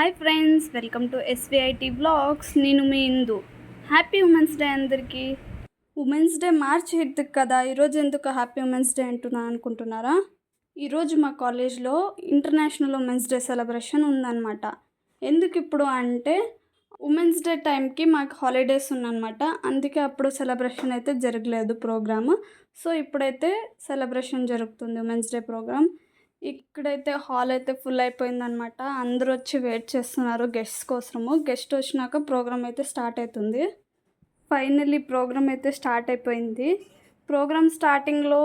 Hi friends, welcome to SVIT blogs. నేను మీ Indu. Happy women's day అందరికీ. ఉమెన్స్ డే మార్చ్ 8 కదా, ఈరోజు ఎందుకు హ్యాపీ ఉమెన్స్ డే అంటున్నాను అనుకుంటున్నారా? ఈరోజు మా కాలేజ్లో ఇంటర్నేషనల్ ఉమెన్స్ డే సెలబ్రేషన్ ఉందన్నమాట. ఎందుకు ఇప్పుడు అంటే ఉమెన్స్ డే టైంకి మాకు హాలిడేస్ ఉందన్నమాట. అందుకే అప్పుడు సెలబ్రేషన్ అయితే జరగలేదు ప్రోగ్రామ్. సో ఇప్పుడైతే సెలబ్రేషన్ జరుగుతుంది ఉమెన్స్ డే ప్రోగ్రామ్. ఇక్కడైతే హాల్ అయితే ఫుల్ అయిపోయిందనమాట. అందరూ వచ్చి వెయిట్ చేస్తున్నారు గెస్ట్స్ కోసము. గెస్ట్ వచ్చినాక ప్రోగ్రామ్ అయితే స్టార్ట్ అవుతుంది. ఫైనల్లీ ప్రోగ్రామ్ అయితే స్టార్ట్ అయిపోయింది. ప్రోగ్రామ్ స్టార్టింగ్లో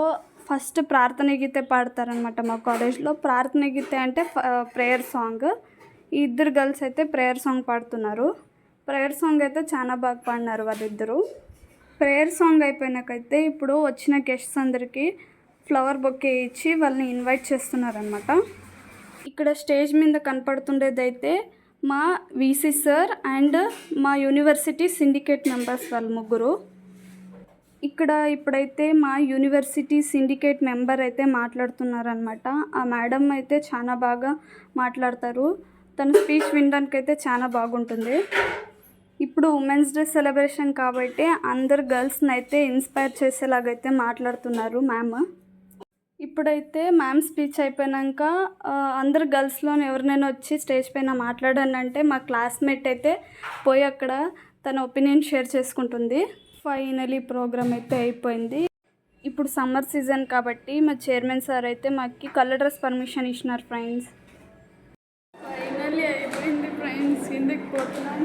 ఫస్ట్ ప్రార్థన గీతే పాడతారనమాట మా కాలేజ్లో. ప్రార్థన గీతే అంటే ప్రేయర్ సాంగ్. ఈ ఇద్దరు గర్ల్స్ అయితే ప్రేయర్ సాంగ్ పాడుతున్నారు. ప్రేయర్ సాంగ్ అయితే చాలా బాగా పాడినారు వాళ్ళిద్దరూ. ప్రేయర్ సాంగ్ అయిపోయినాకైతే ఇప్పుడు వచ్చిన గెస్ట్స్ అందరికీ ఫ్లవర్ బొకే ఇచ్చి వాళ్ళని ఇన్వైట్ చేస్తున్నారనమాట. ఇక్కడ స్టేజ్ మీద కనపడుతుండేదైతే మా వీసీ సార్ అండ్ మా యూనివర్సిటీ సిండికేట్ మెంబర్స్ వాళ్ళు ముగ్గురు. ఇక్కడ ఇప్పుడైతే మా యూనివర్సిటీ సిండికేట్ మెంబర్ అయితే మాట్లాడుతున్నారనమాట. ఆ మేడం అయితే చాలా బాగా మాట్లాడతారు. తన స్పీచ్ వినడానికి అయితే చాలా బాగుంటుంది. ఇప్పుడు ఉమెన్స్ డే సెలబ్రేషన్ కాబట్టి అందరు గర్ల్స్ని అయితే ఇన్స్పైర్ చేసేలాగైతే మాట్లాడుతున్నారు మ్యామ్. ఇప్పుడైతే మ్యామ్ స్పీచ్ అయిపోయాక అందరు గర్ల్స్లో ఎవరినైనా వచ్చి స్టేజ్ పైన మాట్లాడానంటే మా క్లాస్మేట్ అయితే పోయి అక్కడ తన ఒపీనియన్ షేర్ చేసుకుంటుంది. ఫైనలీ ప్రోగ్రామ్ అయితే అయిపోయింది. ఇప్పుడు సమ్మర్ సీజన్ కాబట్టి మా చైర్మన్ సార్ అయితే మాకు కలర్ డ్రెస్ పర్మిషన్ ఇచ్చినారు ఫ్రెండ్స్. ఫైనలీ అయిపోయింది ఫ్రెండ్స్. కిందకి పోతున్నాం.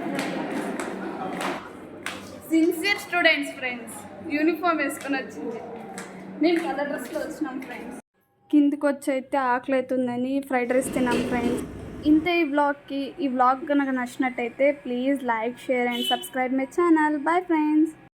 సిన్సియర్ స్టూడెంట్స్ ఫ్రెండ్స్, యూనిఫామ్ వేసుకొని వచ్చింది. నేను కలర్ డ్రెస్లో వచ్చినాం ఫ్రెండ్స్. కిందికి వచ్చి అయితే ఆకలి అవుతుందని ఫ్రైడ్ రైస్ తిన్నాం ఫ్రెండ్స్. ఇంతే ఈ వ్లాగ్ కనుక నచ్చినట్టయితే please like, share and subscribe my channel. Bye friends.